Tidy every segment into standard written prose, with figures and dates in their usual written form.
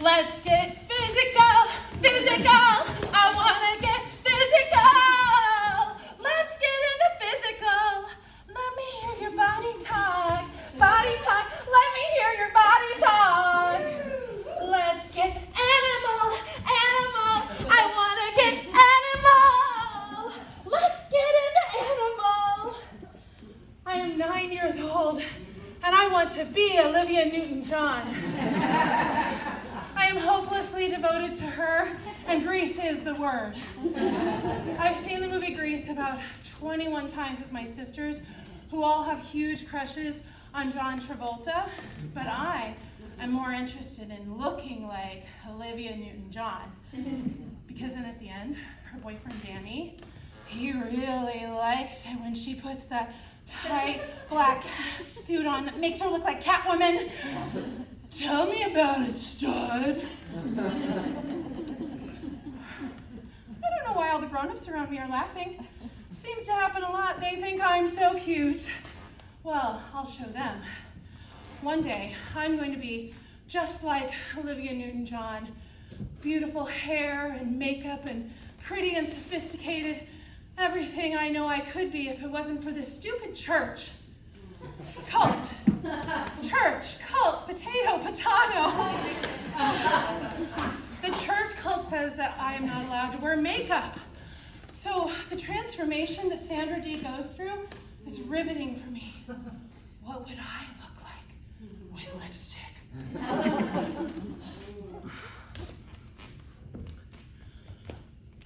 Let's get physical, physical. I wanna get physical. Let's get into physical. Let me hear your body talk. Body talk. Let me hear your body talk. Let's get animal, animal. I wanna get animal. Let's get into animal. I am 9 years old, and I want to be Olivia Newton-John. I am hopelessly devoted to her, and Grease is the word. I've seen the movie Grease about 21 times with my sisters, who all have huge crushes on John Travolta, but I am more interested in looking like Olivia Newton-John. Because then at the end, her boyfriend Danny, he really likes it when she puts that tight black suit on that makes her look like Catwoman. Tell me about it, stud. I don't know why all the grown-ups around me are laughing. Seems to happen a lot. They think I'm so cute. Well, I'll show them. One day, I'm going to be just like Olivia Newton-John. Beautiful hair and makeup and pretty and sophisticated. Everything I know I could be if it wasn't for this stupid church. Cult. Church, cult, potato. The church cult says that I am not allowed to wear makeup. So the transformation that Sandra Dee goes through is riveting for me. What would I look like with lipstick?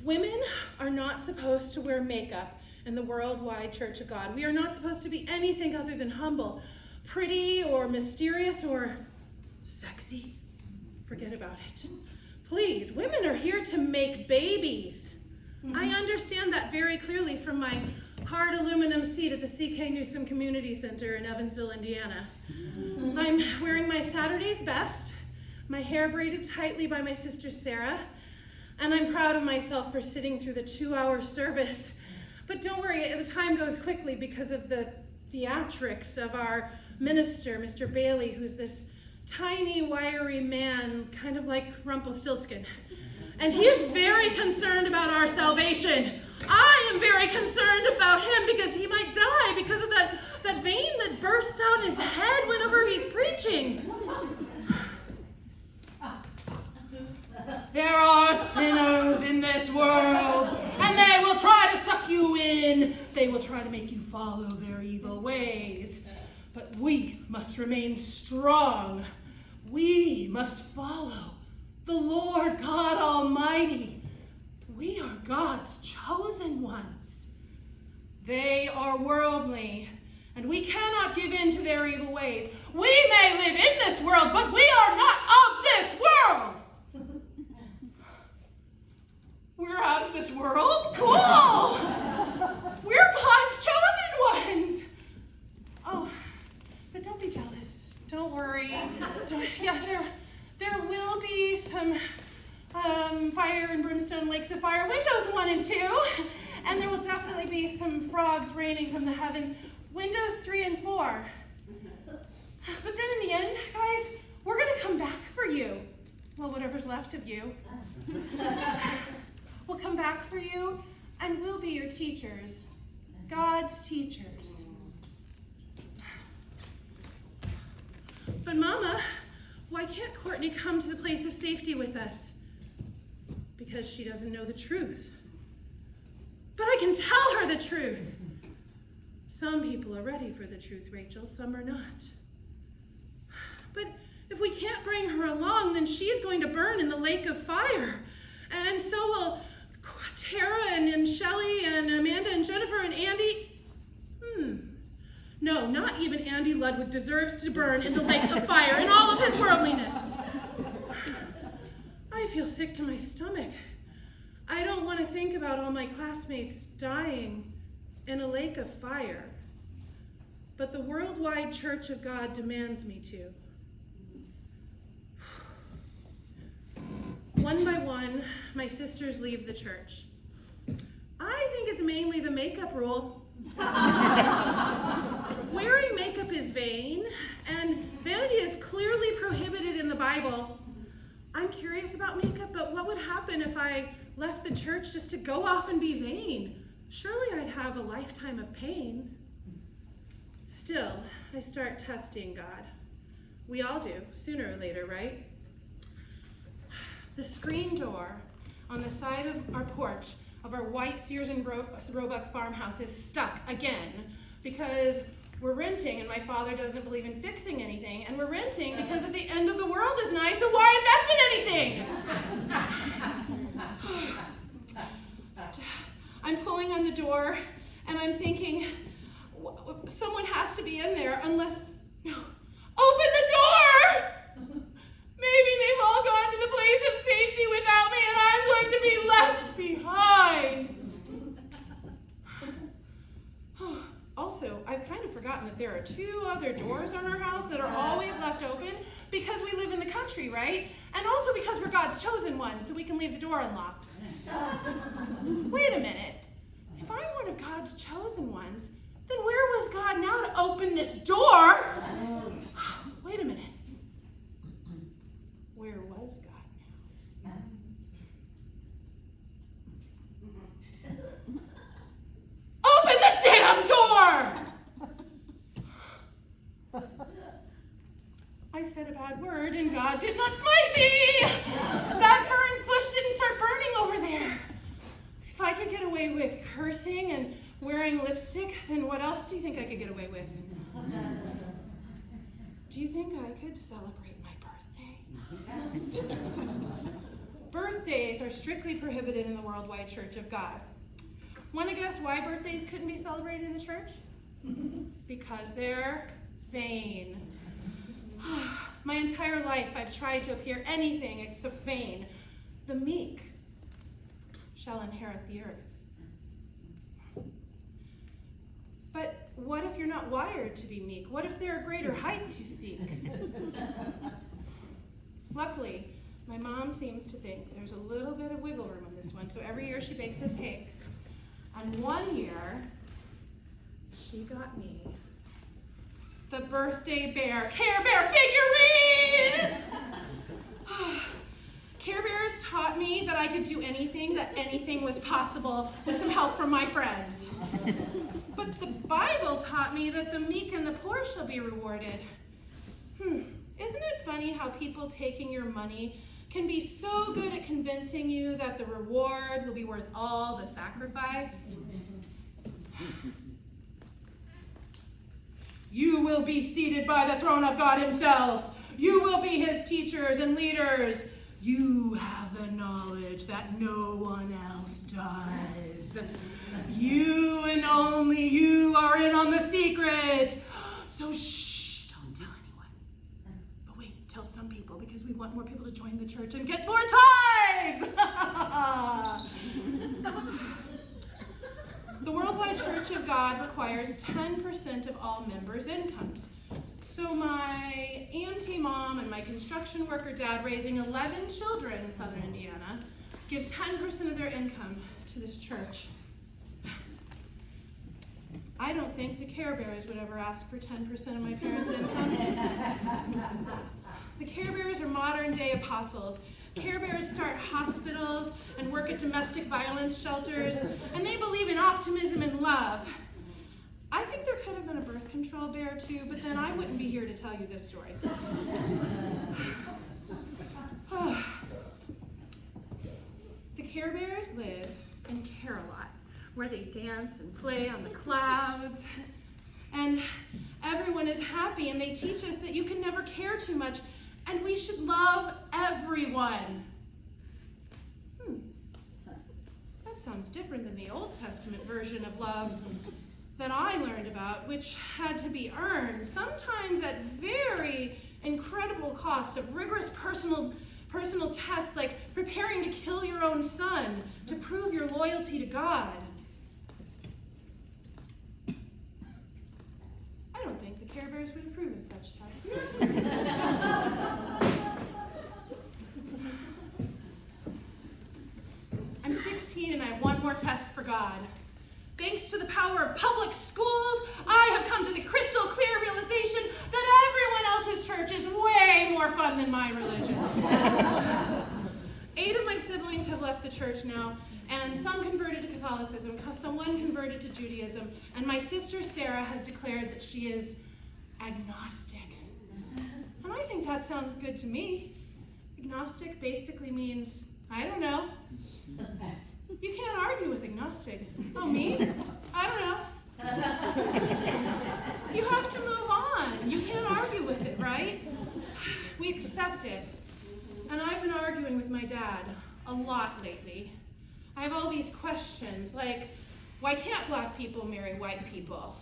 Women are not supposed to wear makeup in the Worldwide Church of God. We are not supposed to be anything other than humble, pretty or mysterious or sexy. Forget about it. Please, women are here to make babies. I understand that very clearly from my hard aluminum seat at the C.K. Newsom Community Center in Evansville, Indiana. I'm wearing my Saturday's best, my hair braided tightly by my sister Sarah, and I'm proud of myself for sitting through the 2-hour service. But don't worry, the time goes quickly because of the theatrics of our minister, Mr. Bailey, who's this tiny, wiry man, kind of like Rumpelstiltskin. And he is very concerned about our salvation. I am very concerned about him because he might die because of that vein that bursts out his head whenever he's preaching. There are sinners in this world, and they will try to suck you in. They will try to make you follow their evil ways. But we must remain strong. We must follow the Lord God Almighty. We are God's chosen ones. They are worldly, and we cannot give in to their evil ways. We may live in this world, but we are not of this world. We're out of this world? Cool! We're God's chosen ones! Oh, but don't be jealous. Don't worry. There will be some fire and brimstone lakes of fire, windows 1 and 2, and there will definitely be some frogs raining from the heavens, windows 3 and 4. But then in the end, guys, we're gonna come back for you. Well, whatever's left of you. We'll come back for you, and we'll be your teachers, God's teachers. But Mama, why can't Courtney come to the place of safety with us? Because she doesn't know the truth. But I can tell her the truth. Some people are ready for the truth, Rachel, some are not. But if we can't bring her along, then she's going to burn in the lake of fire. And so will Tara and Shelley and Amanda and Jennifer and Andy. No, not even Andy Ludwig deserves to burn in the lake of fire in all of his worldliness. I feel sick to my stomach. I don't want to think about all my classmates dying in a lake of fire. But the Worldwide Church of God demands me to. One by one, my sisters leave the church. I think it's mainly the makeup rule. Wearing makeup is vain, and vanity is clearly prohibited in the Bible. I'm curious about makeup, but what would happen if I left the church just to go off and be vain? Surely I'd have a lifetime of pain. Still, I start testing God. We all do, sooner or later, right? The screen door on the side of our porch of our white Sears and Roebuck farmhouse is stuck again because we're renting and my father doesn't believe in fixing anything, and we're renting because at the end of the world is nice, so why invest in anything? I'm pulling on the door and I'm thinking, someone has to be in there unless, no, open the door! Maybe they've all gone to the place of safety without me and I'm going to be left behind. Also, I've kind of forgotten that there are 2 other doors on our house that are always left open because we live in the country, right? And also because we're God's chosen ones, so we can leave the door unlocked. Wait a minute. If I'm one of God's chosen ones, then where was God now to open this door? Wait a minute. Where was God now? Open the damn door! I said a bad word and God did not smite me! That burn bush didn't start burning over there. If I could get away with cursing and wearing lipstick, then what else do you think I could get away with? Do you think I could celebrate my birthday? Birthdays are strictly prohibited in the Worldwide Church of God. Want to guess why birthdays couldn't be celebrated in the church? Because they're vain. My entire life I've tried to appear anything except vain. The meek shall inherit the earth. But what if you're not wired to be meek? What if there are greater heights you seek? Luckily, my mom seems to think there's a little bit of wiggle room on this one, so every year she bakes us cakes. And one year, she got me the birthday bear, Care Bear figurine! Care Bears taught me that I could do anything, that anything was possible with some help from my friends. But the Bible taught me that the meek and the poor shall be rewarded. Isn't it funny how people taking your money can be so good at convincing you that the reward will be worth all the sacrifice? You will be seated by the throne of God himself. You will be his teachers and leaders. You have the knowledge that no one else does. You and only you are in on the secret. So shh, don't tell anyone. But wait, tell some people because we want more people to join the church and get more tithes. The Worldwide Church of God requires 10% of all members' incomes. So my auntie mom and my construction worker dad, raising 11 children in southern Indiana, give 10% of their income to this church. I don't think the Care Bears would ever ask for 10% of my parents' income. The Care Bears are modern day apostles. Care Bears start hospitals and work at domestic violence shelters, and they believe in optimism and love. I think there could have been a birth control bear too, but then I wouldn't be here to tell you this story. The Care Bears live in Care-a-Lot, where they dance and play on the clouds, and everyone is happy, and they teach us that you can never care too much, and we should love everyone. That sounds different than the Old Testament version of love that I learned about, which had to be earned, sometimes at very incredible costs of rigorous personal tests, like preparing to kill your own son to prove your loyalty to God. I don't think the Care Bears would approve of such tests. I'm 16 and I have one more test for God. Thanks to the power of public schools, I have come to the crystal clear realization that everyone else's church is way more fun than my religion. 8 of my siblings have left the church now, and some converted to Catholicism, someone converted to Judaism, and my sister Sarah has declared that she is agnostic. And I think that sounds good to me. Agnostic basically means, I don't know. You can't argue with agnostic. Oh, me? I don't know. You have to move on. You can't argue with it, right? We accept it. And I've been arguing with my dad a lot lately. I have all these questions, like, why can't black people marry white people?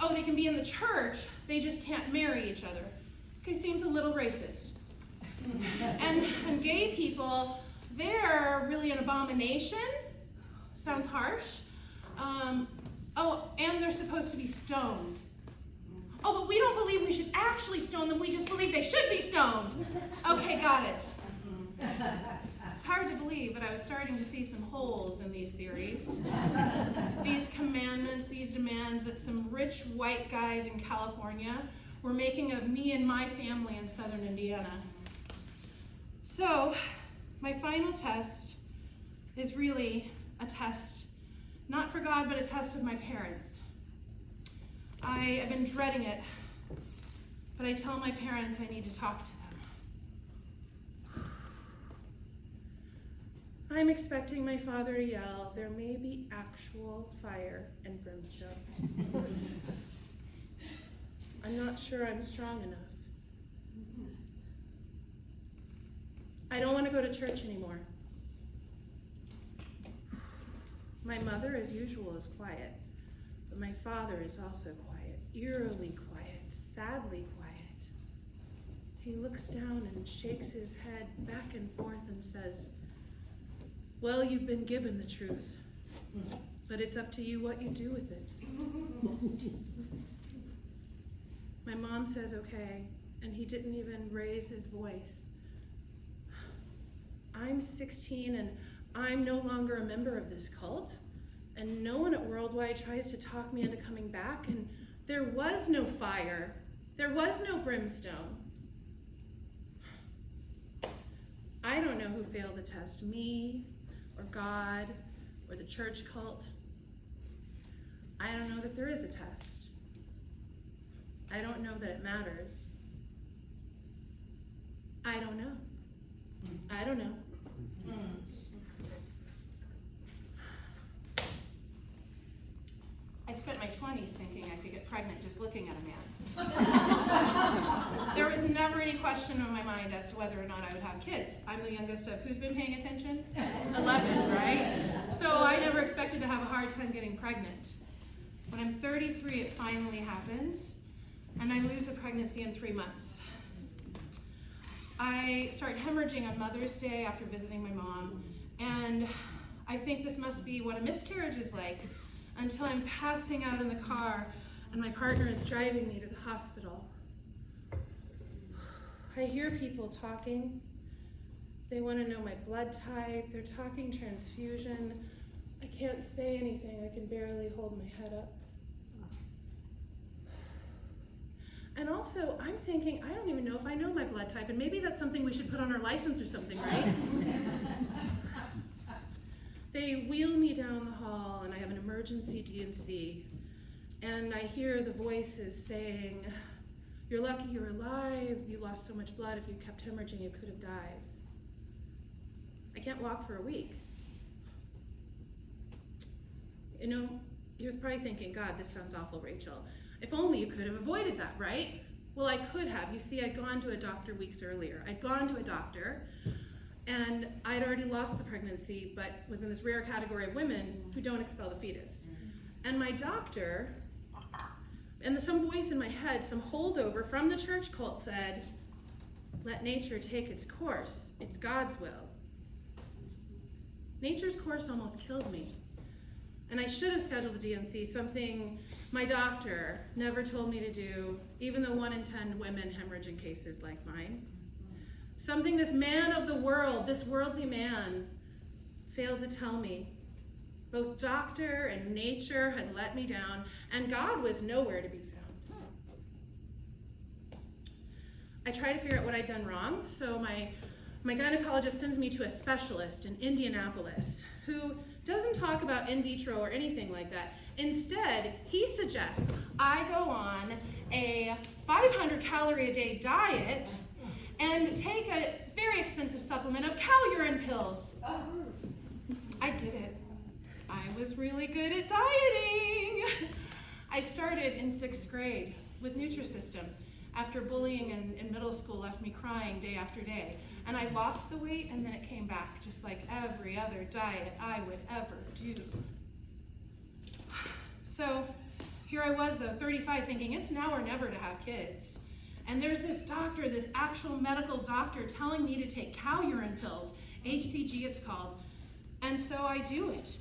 Oh, they can be in the church, they just can't marry each other. Okay, seems a little racist. And gay people, they're really an abomination. Sounds harsh. Oh, and they're supposed to be stoned. Oh, but we don't believe we should actually stone them, we just believe they should be stoned. Okay, got it. It's hard to believe, but I was starting to see some holes in these theories. These commandments, these demands that some rich white guys in California were making of me and my family in southern Indiana. So, my final test is really a test, not for God, but a test of my parents. I have been dreading it, but I tell my parents I need to talk to them. I'm expecting my father to yell, "There may be actual fire and brimstone." I'm not sure I'm strong enough. I don't want to go to church anymore. My mother, as usual, is quiet, but my father is also quiet, eerily quiet, sadly quiet. He looks down and shakes his head back and forth and says, "Well, you've been given the truth, but it's up to you what you do with it." My mom says okay, and he didn't even raise his voice. I'm 16 and I'm no longer a member of this cult, and no one at Worldwide tries to talk me into coming back, and there was no fire, there was no brimstone. I don't know who failed the test, me, or God, or the church cult. I don't know that there is a test. I don't know that it matters. I don't know. I don't know. I spent my 20s thinking I could get pregnant just looking at a man. There was never any question in my mind as to whether or not I would have kids. I'm the youngest of, who's been paying attention? 11, right? So I never expected to have a hard time getting pregnant. When I'm 33, it finally happens, and I lose the pregnancy in 3 months. I start hemorrhaging on Mother's Day after visiting my mom, and I think this must be what a miscarriage is like, until I'm passing out in the car and my partner is driving me to the hospital. I hear people talking. They want to know my blood type. They're talking transfusion. I can't say anything. I can barely hold my head up. And also, I'm thinking, I don't even know if I know my blood type, and maybe that's something we should put on our license or something, right? They wheel me down the hall, and I have an emergency D&C, and I hear the voices saying, "You're lucky you're alive, you lost so much blood, if you kept hemorrhaging, you could have died." I can't walk for a week. You know, you're probably thinking, "God, this sounds awful, Rachel. If only you could have avoided that, right?" Well, I could have. You see, I'd gone to a doctor weeks earlier. I'd gone to a doctor, and I'd already lost the pregnancy, but was in this rare category of women who don't expel the fetus. And my doctor, and some voice in my head, some holdover from the church cult said, "Let nature take its course. It's God's will." Nature's course almost killed me. And I should have scheduled a D&C, something my doctor never told me to do, even though 1 in 10 women hemorrhage in cases like mine. Something this man of the world, this worldly man, failed to tell me. Both doctor and nature had let me down, and God was nowhere to be found. I tried to figure out what I'd done wrong, so my my gynecologist sends me to a specialist in Indianapolis who doesn't talk about in vitro or anything like that. Instead, he suggests I go on a 500 calorie a day diet and take a very expensive supplement of cow urine pills. I did it. I was really good at dieting. I started in 6th grade with Nutrisystem after bullying in middle school left me crying day after day. And I lost the weight and then it came back just like every other diet I would ever do. So here I was though, 35, thinking it's now or never to have kids. And there's this doctor, this actual medical doctor telling me to take cow urine pills, HCG it's called. And so I do it.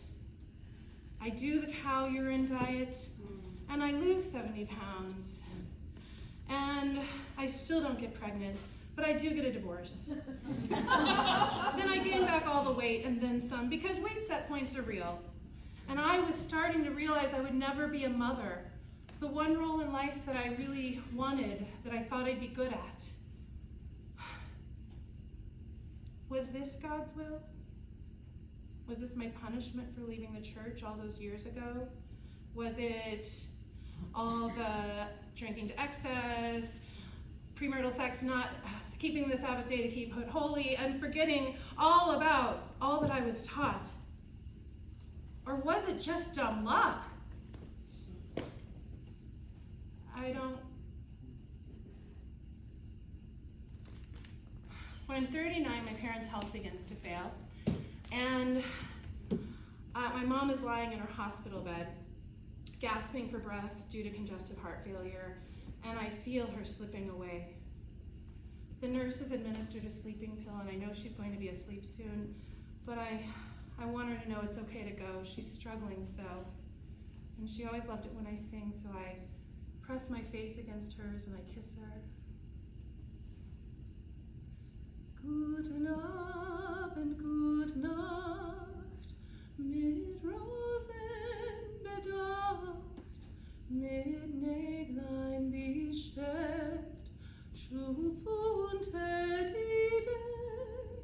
I do the cow urine diet and I lose 70 pounds. And I still don't get pregnant, but I do get a divorce. Then I gain back all the weight and then some, because weight set points are real. And I was starting to realize I would never be a mother. The one role in life that I really wanted, that I thought I'd be good at. Was this God's will? Was this my punishment for leaving the church all those years ago? Was it all the drinking to excess, premarital sex, not keeping the Sabbath day to keep it holy, and forgetting all about all that I was taught? Or was it just dumb luck? I don't. When I'm 39, my parents' health begins to fail. And my mom is lying in her hospital bed, gasping for breath due to congestive heart failure, and I feel her slipping away. The nurse has administered a sleeping pill, and I know she's going to be asleep soon, but I want her to know it's okay to go. She's struggling so. And she always loved it when I sing, so I press my face against hers and I kiss her. Guten Abend, gute Nacht, mit Rosen bedacht, mit Näglein besteckt, Schub unter die Deck,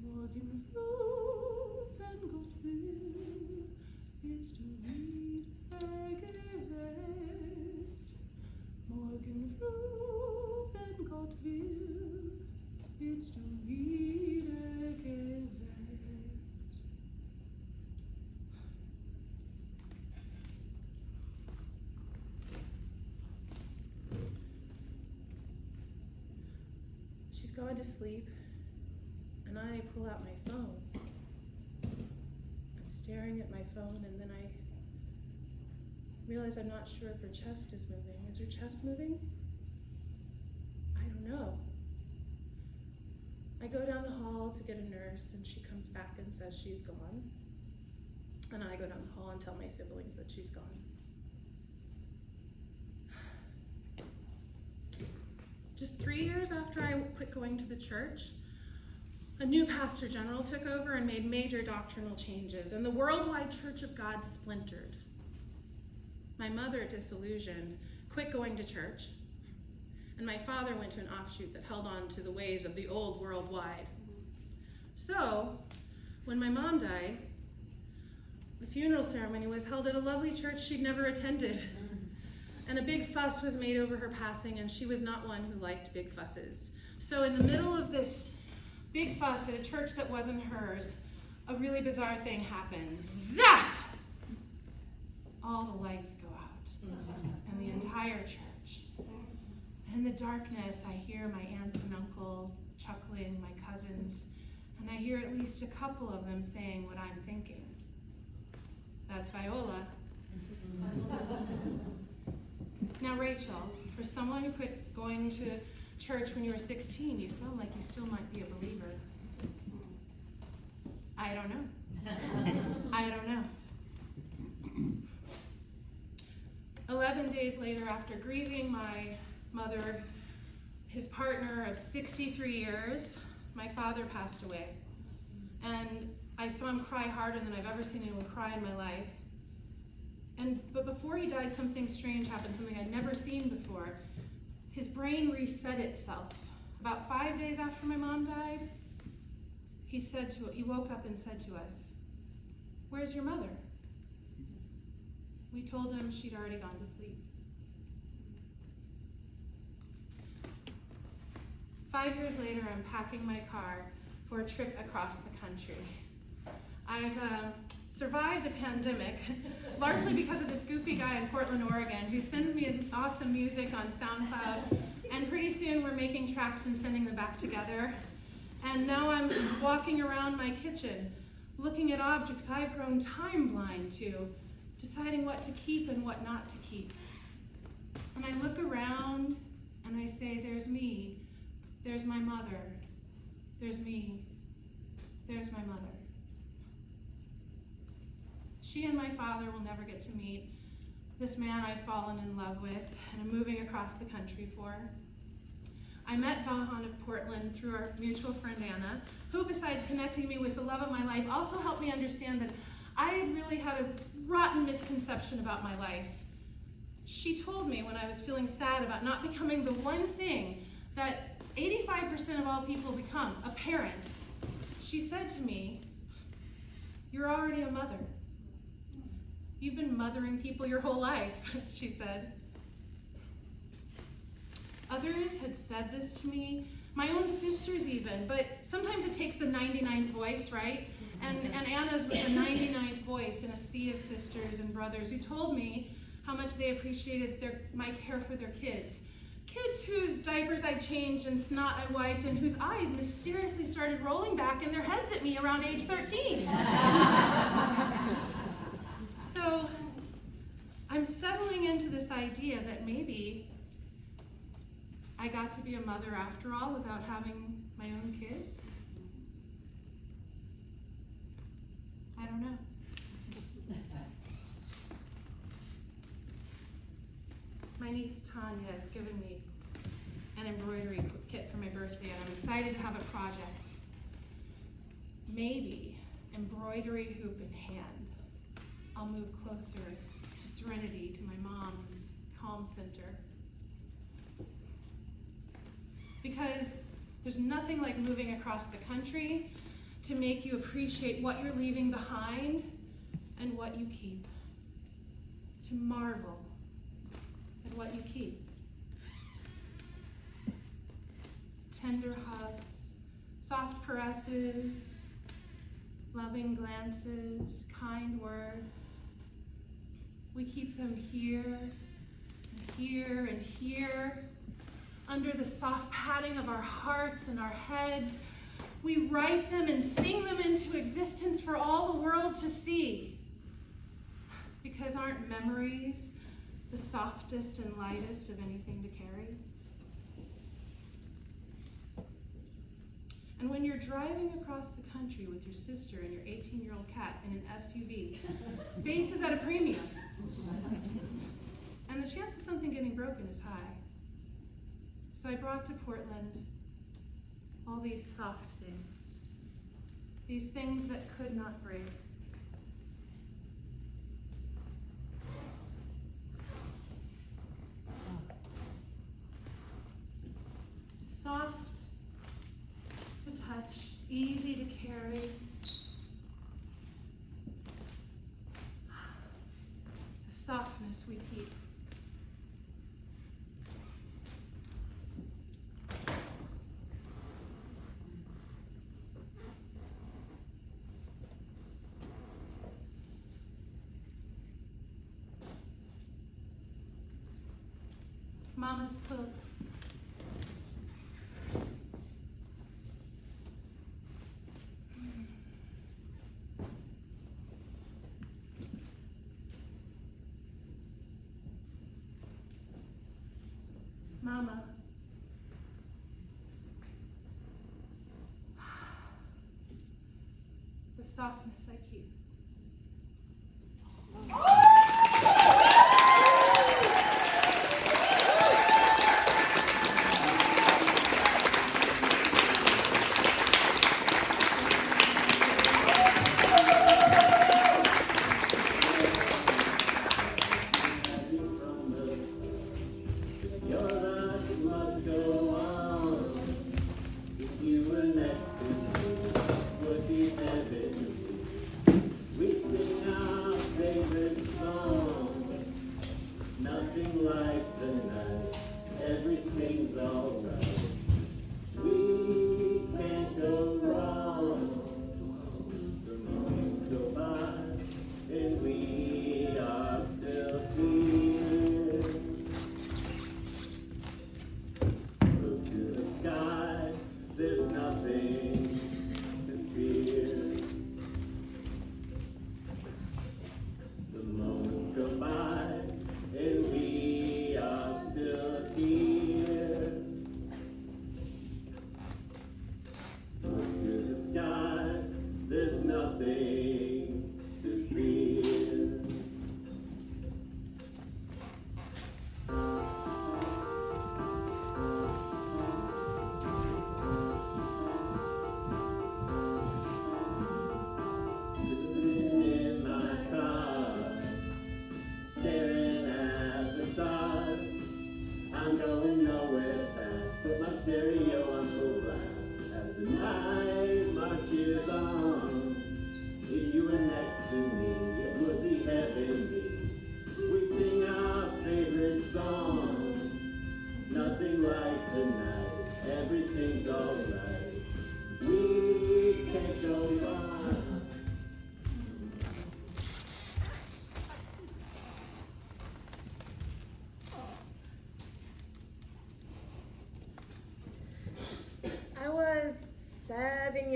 morgen früh, wenn Gott will, wirst du wieder geweckt, morgen früh, wenn Gott will, wirst du wieder geweckt. She's gone to sleep, and I pull out my phone. I'm staring at my phone, and then I realize I'm not sure if her chest is moving. Is her chest moving? I don't know. I go down the hall to get a nurse, and she comes back and says she's gone. And I go down the hall and tell my siblings that she's gone. Just 3 years after I quit going to the church, a new pastor general took over and made major doctrinal changes, and the Worldwide Church of God splintered. My mother, disillusioned, quit going to church, and my father went to an offshoot that held on to the ways of the old worldwide. So, when my mom died, the funeral ceremony was held at a lovely church she'd never attended. And a big fuss was made over her passing, and she was not one who liked big fusses. So in the middle of this big fuss at a church that wasn't hers, a really bizarre thing happens. Zap! All the lights go out, and the entire church. And in the darkness, I hear my aunts and uncles chuckling, my cousins, and I hear at least a couple of them saying what I'm thinking. That's Viola. Now, Rachel, for someone who quit going to church when you were 16, you sound like you still might be a believer. I don't know. I don't know. 11 days later, after grieving my mother, his partner of 63 years, my father passed away. And I saw him cry harder than I've ever seen anyone cry in my life. But before he died, something strange happened, something I'd never seen before. His brain reset itself. About 5 days after my mom died, he woke up and said to us, "Where's your mother?" We told him she'd already gone to sleep. 5 years later, I'm packing my car for a trip across the country. I've survived a pandemic, largely because of this goofy guy in Portland, Oregon, who sends me his awesome music on SoundCloud, and pretty soon we're making tracks and sending them back together. And now I'm walking around my kitchen, looking at objects I've grown time blind to, deciding what to keep and what not to keep. And I look around and I say, there's me, there's my mother, there's me, there's my mother. She and my father will never get to meet this man I've fallen in love with and I'm moving across the country for. I met Vahan of Portland through our mutual friend Anna, who besides connecting me with the love of my life, also helped me understand that I had really had a rotten misconception about my life. She told me when I was feeling sad about not becoming the one thing that 85% of all people become, a parent. She said to me, "You're already a mother. You've been mothering people your whole life," she said. Others had said this to me, my own sisters even, but sometimes it takes the 99th voice, right? And Anna's was the 99th voice in a sea of sisters and brothers who told me how much they appreciated my care for their kids. Kids whose diapers I changed and snot I wiped and whose eyes mysteriously started rolling back in their heads at me around age 13. So I'm settling into this idea that maybe I got to be a mother after all without having my own kids. I don't know. My niece Tanya has given me an embroidery kit for my birthday, and I'm excited to have a project. Maybe, embroidery hoop in hand, I'll move closer to serenity, to my mom's calm center. Because there's nothing like moving across the country to make you appreciate what you're leaving behind and what you keep. To marvel at what you keep. Tender hugs, soft caresses, loving glances, kind words. We keep them here and here and here, under the soft padding of our hearts and our heads. We write them and sing them into existence for all the world to see. Because aren't memories the softest and lightest of anything to carry? And when you're driving across the country with your sister and your 18-year-old cat in an SUV, space is at a premium. And the chance of something getting broken is high. So I brought to Portland all these soft things, these things that could not break. Soft to touch, easy to carry. The softness we keep. Mama's quilts. Mama. The softness I keep.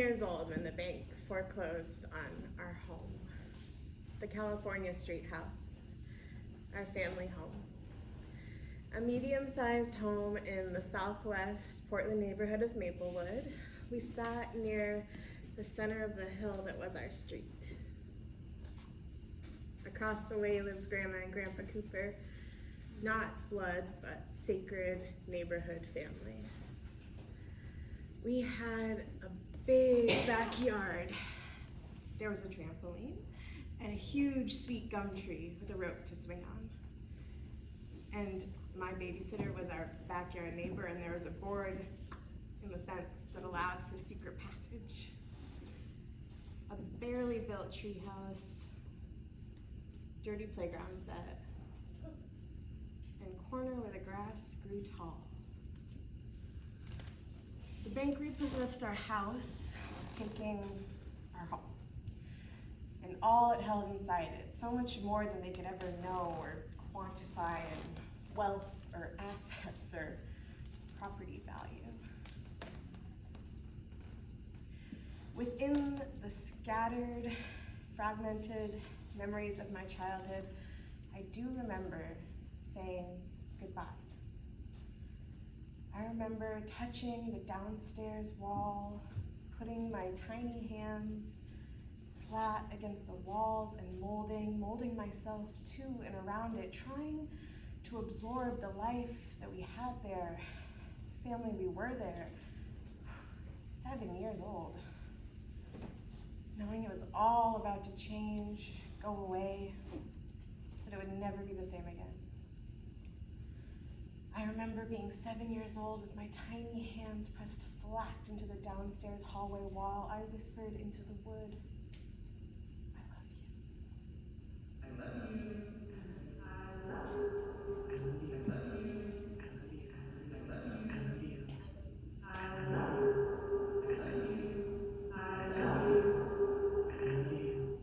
years old when the bank foreclosed on our home, the California Street house, our family home. A medium-sized home in the southwest Portland neighborhood of Maplewood. We sat near the center of the hill that was our street. Across the way lived Grandma and Grandpa Cooper, not blood, but sacred neighborhood family. We had a big backyard. There was a trampoline and a huge sweet gum tree with a rope to swing on. And my babysitter was our backyard neighbor, and there was a board in the fence that allowed for secret passage. A barely built treehouse, dirty playground set, and corner where the grass grew tall. The bank repossessed our house, taking our home and all it held inside it, so much more than they could ever know or quantify in wealth or assets or property value. Within the scattered, fragmented memories of my childhood, I do remember saying goodbye. I remember touching the downstairs wall, putting my tiny hands flat against the walls and molding myself to and around it, trying to absorb the life that we had there, family we were there. 7 years old. Knowing it was all about to change, go away, that it would never be the same again. I remember being 7 years old with my tiny hands pressed flat into the downstairs hallway wall. I whispered into the wood, I love you. I love you. I love you. I love you. I love you. I love you. I love you. I love you. I love you.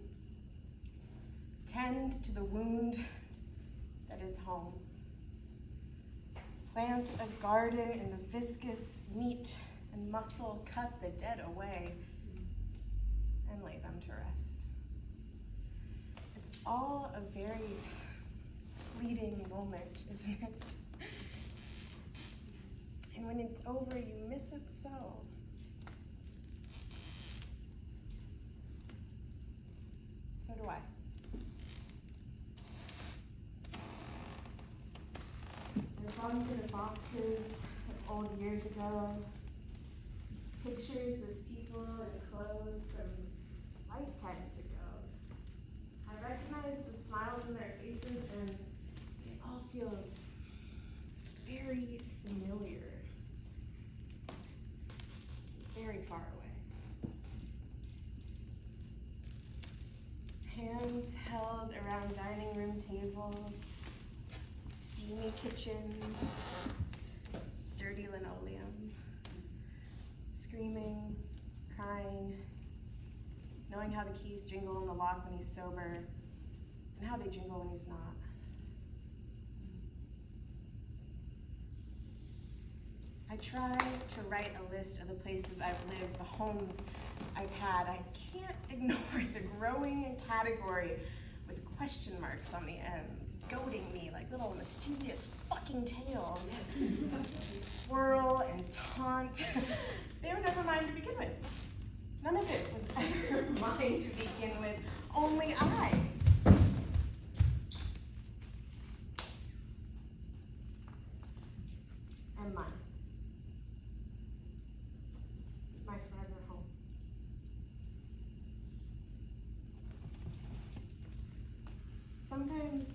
Tend to the wound that is home. Plant a garden in the viscous meat and muscle, cut the dead away, and lay them to rest. It's all a very fleeting moment, isn't it? And when it's over, you miss it so. So do I. I've gone through the boxes of old years ago, pictures with people and clothes from lifetimes ago. I recognize the smiles in their faces, and it all feels very familiar, very far away. Hands held around dining room tables, steamy kitchens, dirty linoleum, screaming, crying, knowing how the keys jingle in the lock when he's sober, and how they jingle when he's not. I try to write a list of the places I've lived, the homes I've had. I can't ignore the growing category with question marks on the ends, goading me like little mischievous fucking tails. They swirl and taunt. They were never mine to begin with. None of it was ever mine to begin with, only I. And mine. My forever home. Sometimes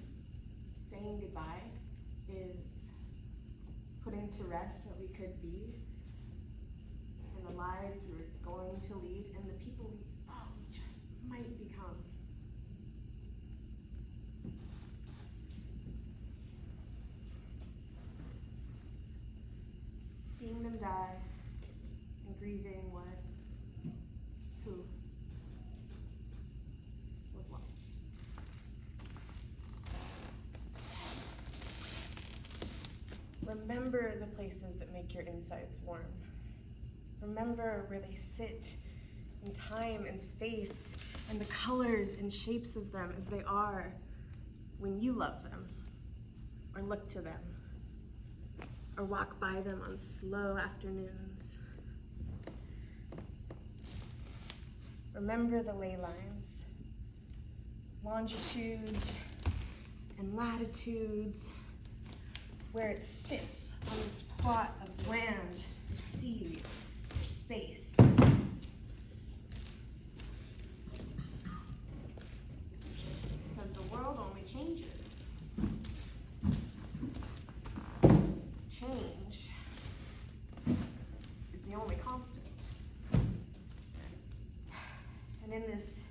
saying goodbye is putting to rest what we could be, and the lives we were going to lead, and the people we thought we just might become. Seeing them die and grieving what, who was lost. Remember the places that make your insides warm. Remember where they sit in time and space and the colors and shapes of them as they are when you love them or look to them or walk by them on slow afternoons. Remember the ley lines, longitudes and latitudes, where it sits on this plot of land or sea or space. Because the world only changes. Change is the only constant. And in this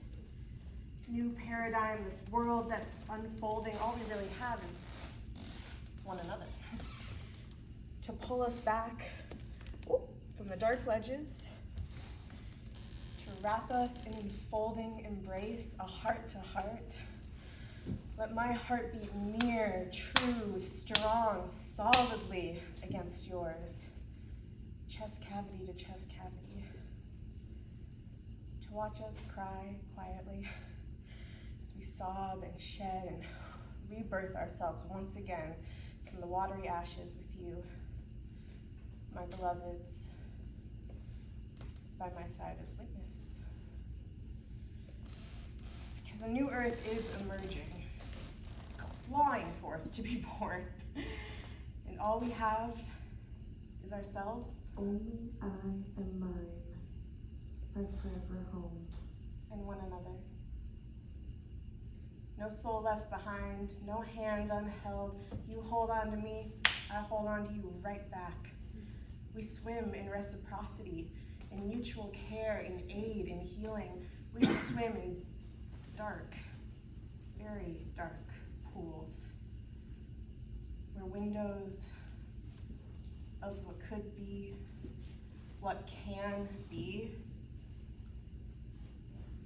new paradigm, this world that's unfolding, all we really have is one another. To pull us back from the dark ledges, to wrap us in enfolding embrace, a heart to heart. Let my heart beat near, true, strong, solidly against yours, chest cavity to chest cavity. To watch us cry quietly as we sob and shed and rebirth ourselves once again from the watery ashes with you, my beloveds, by my side as witness. Because a new earth is emerging, clawing forth to be born, and all we have is ourselves. Only I am mine, my forever home. And one another. No soul left behind, no hand unheld. You hold on to me, I hold on to you right back. We swim in reciprocity, in mutual care, in aid, in healing. We swim in dark, very dark pools, where windows of what could be, what can be,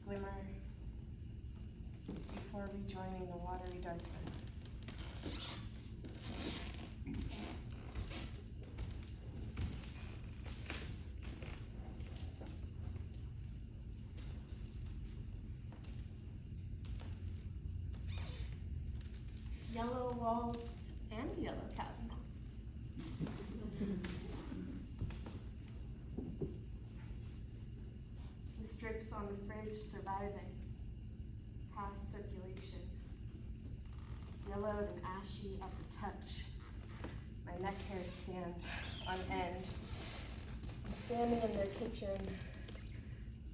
glimmer before rejoining the watery darkness. Yellow walls and yellow cabinets. The strips on the fridge surviving past circulation. Yellowed and ashy at the touch. My neck hairs stand on end. I'm standing in their kitchen.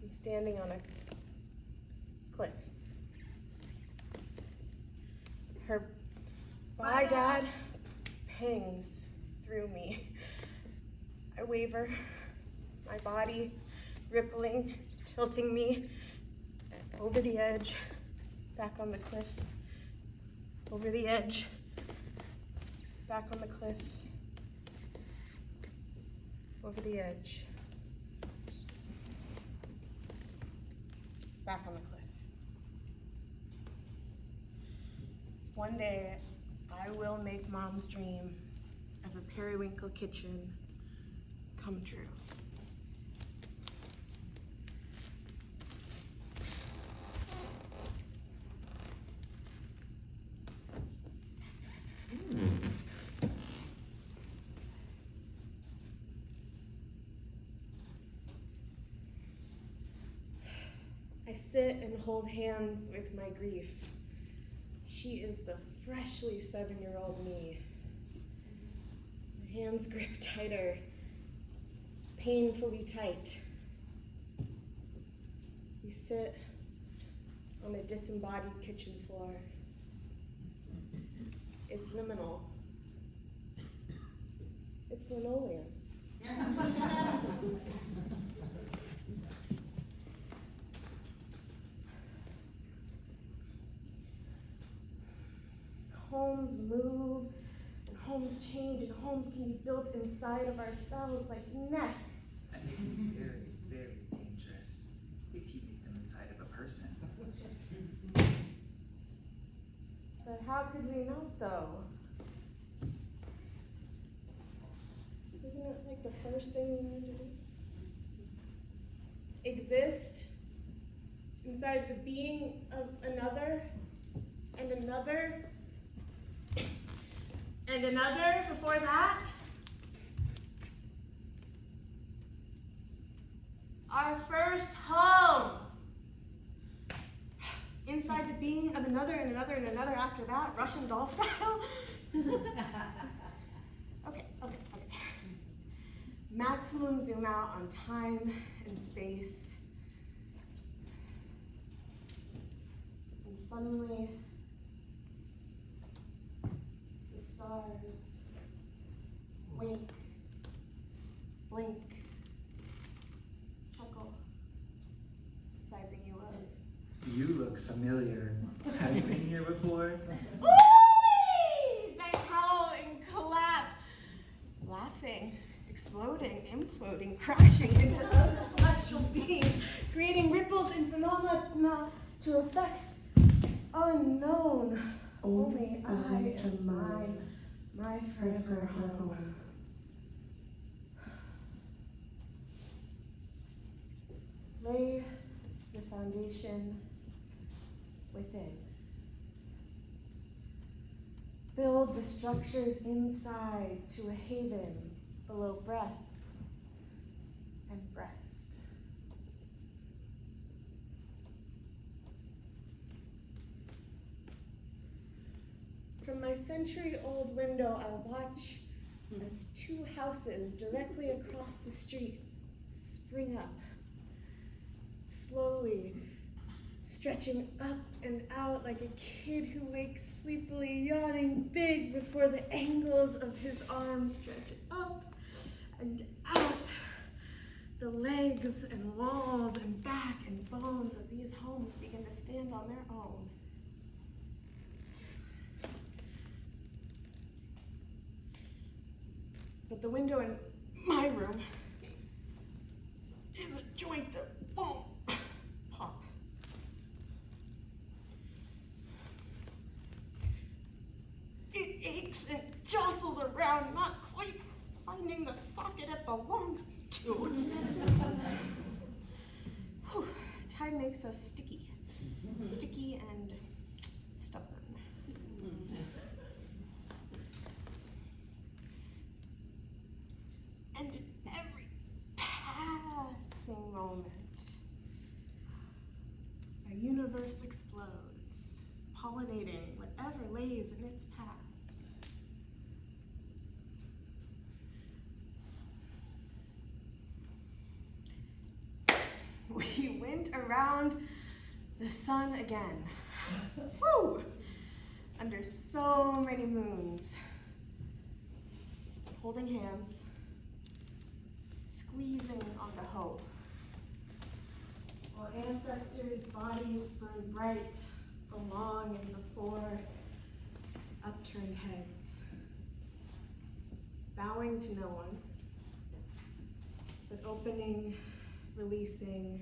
I'm standing on a cliff. Her "Bye, Dad" pings through me. I waver, my body rippling, tilting me over the edge, back on the cliff, over the edge, back on the cliff, over the edge, back on the cliff. One day, I will make Mom's dream of a periwinkle kitchen come true. I sit and hold hands with my grief. She is the freshly 7-year-old me. My hands grip tighter, painfully tight. We sit on a disembodied kitchen floor. It's liminal. It's linoleum. Homes move, and homes change, and homes can be built inside of ourselves like nests. And they can be very, very dangerous if you make them inside of a person. But how could we not, though? Isn't it like the first thing we need to do? Exist inside the being of another, and another, and another before that. Our first home. Inside the being of another and another and another after that, Russian doll style. Okay. Maximum zoom out on time and space. And suddenly, the stars wink, blink, chuckle, sizing you up. You look familiar. Have you been here before? Ooh-wee! They howl and clap, laughing, exploding, imploding, crashing into other celestial beings, creating ripples and phenomena to effects unknown. Only I am mine, my forever home. Lay the foundation within. Build the structures inside to a haven below breath and breast. From my century-old window, I watch as two houses directly across the street spring up, slowly stretching up and out like a kid who wakes sleepily, yawning big before the angles of his arms stretch up and out. The legs and walls and back and bones of these homes begin to stand on their own. But the window in my room is a joint that won't pop. It aches and jostles around, not quite finding the socket it belongs to. Whew, time makes us sticky and stubborn. And every passing moment, a universe explodes, pollinating whatever lays in its path. We went around the sun again. Woo! Under so many moons, holding hands, squeezing on the hope, while ancestors' bodies burn bright along and before upturned heads, bowing to no one, but opening, releasing,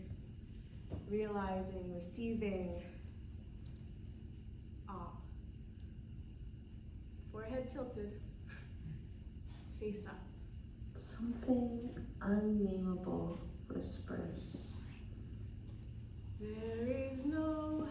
realizing, receiving, awe. Forehead tilted, face up. Something unnameable whispers. There is no